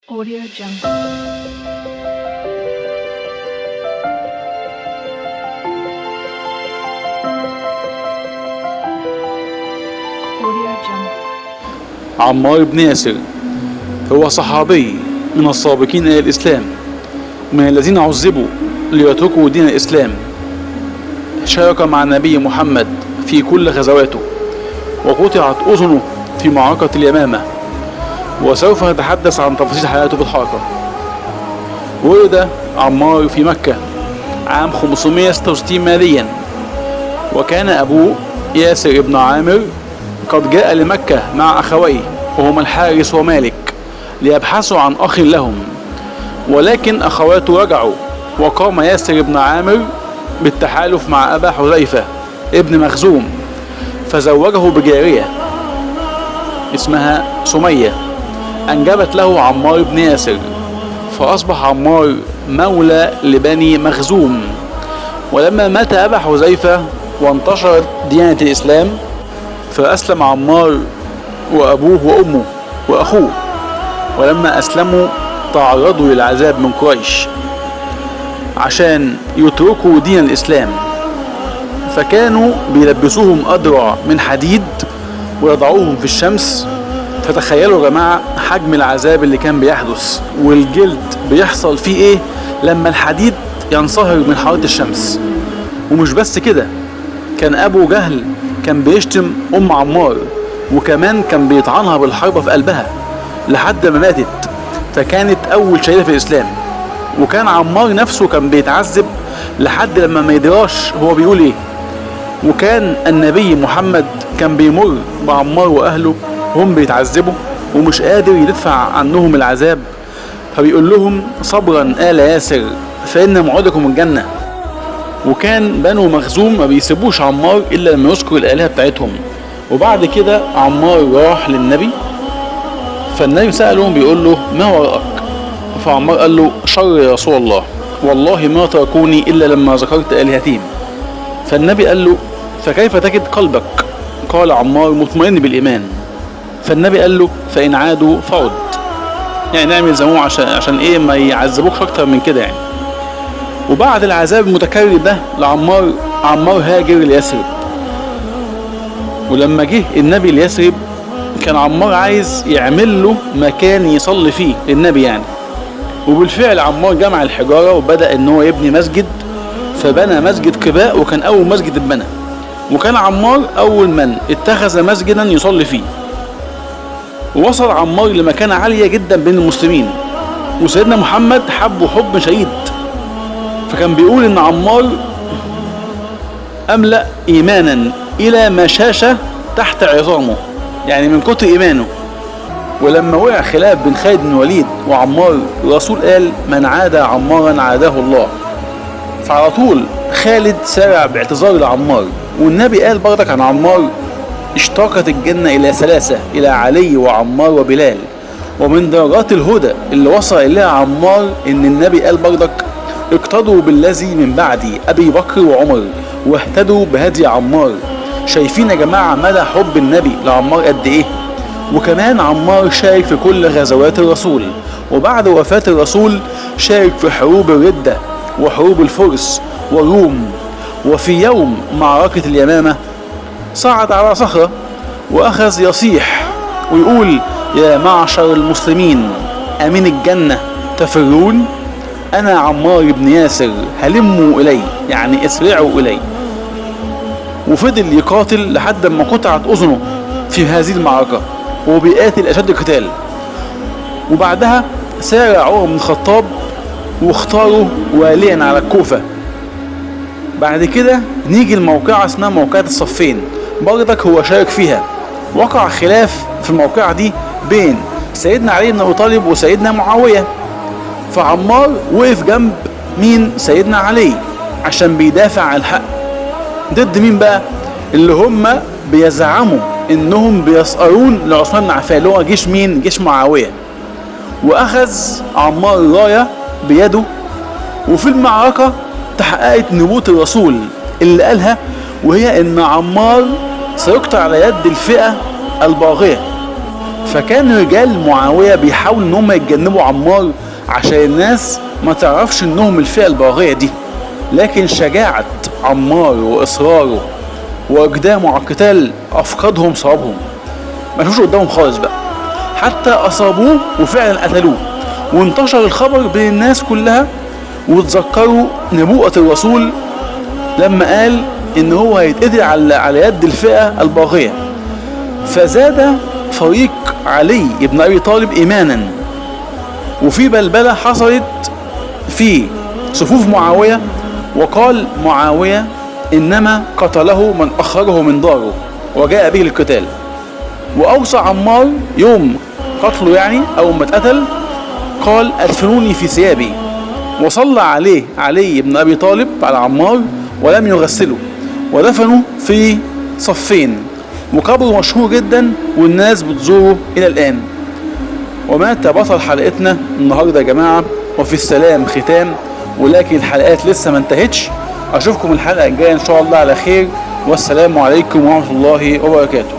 Audio Jungle. Audio Jungle. عمار بن ياسر هو صحابي من السابقين إلى الإسلام، من الذين عذبوا ليتركوا دين الإسلام. شارك مع النبي محمد في كل غزواته، وقطعت أذنه في معركة اليمامة، وسوف نتحدث عن تفاصيل حياته في الحركة. ولد عمار في مكة عام 566 ميلاديا، وكان أبوه ياسر بن عامر قد جاء لمكة مع أخويه وهما الحارث ومالك ليبحثوا عن أخ لهم، ولكن أخواته رجعوا، وقام ياسر بن عامر بالتحالف مع أبا حذيفة ابن مخزوم، فزوجه بجارية اسمها سمية أنجبت له عمار بن ياسر، فأصبح عمار مولى لبني مخزوم. ولما مات أبا حذيفة وانتشرت ديانة الإسلام، فأسلم عمار وأبوه وأمه وأخوه، ولما أسلموا تعرضوا للعذاب من قريش عشان يتركوا دين الإسلام، فكانوا بيلبسوهم أدرع من حديد ويضعوهم في الشمس. فتخيلوا يا جماعة حجم العذاب اللي كان بيحدث، والجلد بيحصل فيه ايه لما الحديد ينصهر من حرارة الشمس. ومش بس كده، كان أبو جهل كان بيشتم أم عمار، وكمان كان بيطعنها بالحربة في قلبها لحد ما ماتت، فكانت أول شهيدة في الإسلام. وكان عمار نفسه كان بيتعذب لحد لما ما يدراش هو بيقول ايه. وكان النبي محمد كان بيمر بعمار وأهله وهم بيتعذبوا ومش قادر يدفع عنهم العذاب، فبيقول لهم صبرا آل ياسر فإن موعدكم الجنة. وكان بنو مخزوم ما بيسيبوش عمار إلا لما يذكر الآلهة بتاعتهم. وبعد كده عمار راح للنبي، فالنبي سألهم بيقول له ما وراءك؟ فعمار قال له شر يا رسول الله، والله ما تركوني إلا لما ذكرت آلهتهم. فالنبي قال له فكيف تجد قلبك؟ قال عمار مطمئن بالإيمان. فالنبي قال له فإن عادوا فعد، يعني نعمل زموه عشان ايه ما يعذبوكش اكتر من كده يعني. وبعد العذاب المتكرر ده لعمار، عمار هاجر ليثرب. ولما جه النبي ليثرب كان عمار عايز يعمل له مكان يصلي فيه للنبي يعني. وبالفعل عمار جمع الحجارة وبدأ ان هو يبني مسجد، فبنى مسجد قباء، وكان اول مسجد اتبنى، وكان عمار اول من اتخذ مسجدا يصلي فيه. ووصل عمار لمكانة عالية جدا بين المسلمين، وسيدنا محمد حبه حب شديد، فكان بيقول ان عمار املأ ايمانا الى مشاشة تحت عظامه، يعني من كتر ايمانه. ولما وقع خلاف بين خالد بن الوليد وعمار، الرسول قال من عادى عمارا عاداه الله. فعلى طول خالد سارع باعتذار لعمار. والنبي قال برضك عن عمار اشتاقت الجنة إلى ثلاثة، إلى علي وعمار وبلال. ومن درجات الهدى اللي وصل إليها عمار إن النبي قال برضك اقتدوا بالذي من بعدي أبي بكر وعمر واهتدوا بهدي عمار. شايفين يا جماعة مدى حب النبي لعمار قد إيه. وكمان عمار شارك في كل غزوات الرسول، وبعد وفاة الرسول شارك في حروب الردة وحروب الفرس والروم. وفي يوم معركة اليمامة صعد على صخرة وأخذ يصيح ويقول يا معشر المسلمين أمين الجنة تفرون؟ أنا عمار بن ياسر هلموا إلي، يعني اسرعوا إلي. وفضل يقاتل لحد ما قطعت أذنه في هذه المعركة، وبيقاتل أشد القتال. وبعدها سارع عمر بن الخطاب واختاره واليا على الكوفة. بعد كده نيجي الموقعة اسمها موقعة الصفين، برضك هو شارك فيها. وقع خلاف في الموقعة دي بين سيدنا علي بن أبي طالب وسيدنا معاوية، فعمار وقف جنب مين؟ سيدنا علي، عشان بيدافع عن الحق. ضد مين بقى؟ اللي هم بيزعموا انهم بيسأرون لعثمان بن عفان، اللي هو جيش مين؟ جيش معاوية. واخذ عمار راية بيده. وفي المعركة تحققت نبوة الرسول اللي قالها، وهي ان عمار سيقطع على يد الفئة الباغية. فكان رجال معاوية بيحاولوا ان هم يتجنبوا عمار عشان الناس ما تعرفش انهم الفئة الباغية دي، لكن شجاعة عمار واصراره واقدامه على القتال افقدهم صوابهم، ما شوفش قدامهم خالص بقى، حتى اصابوه وفعلا قتلوه، وانتشر الخبر بين الناس كلها، وتذكروا نبوءة الرسول لما قال ان هو هيتقتل على يد الفئة الباغية. فزاد فريق علي بن ابي طالب ايمانا، وفي بلبلة حصلت في صفوف معاوية، وقال معاوية انما قتله من اخرجه من داره وجاء به للقتال. واوصى عمار يوم قتله يعني او ما اتقتل قال ادفنوني في ثيابي، وصلى عليه علي بن ابي طالب على عمار ولم يغسله، ودفنوا في صفين، وقبره مشهور جدا والناس بتزوره الى الان. ومات بطل حلقتنا النهارده يا جماعه، وفي السلام ختام، ولكن الحلقات لسه ما انتهتش. اشوفكم الحلقه الجايه ان شاء الله على خير، والسلام عليكم ورحمه الله وبركاته.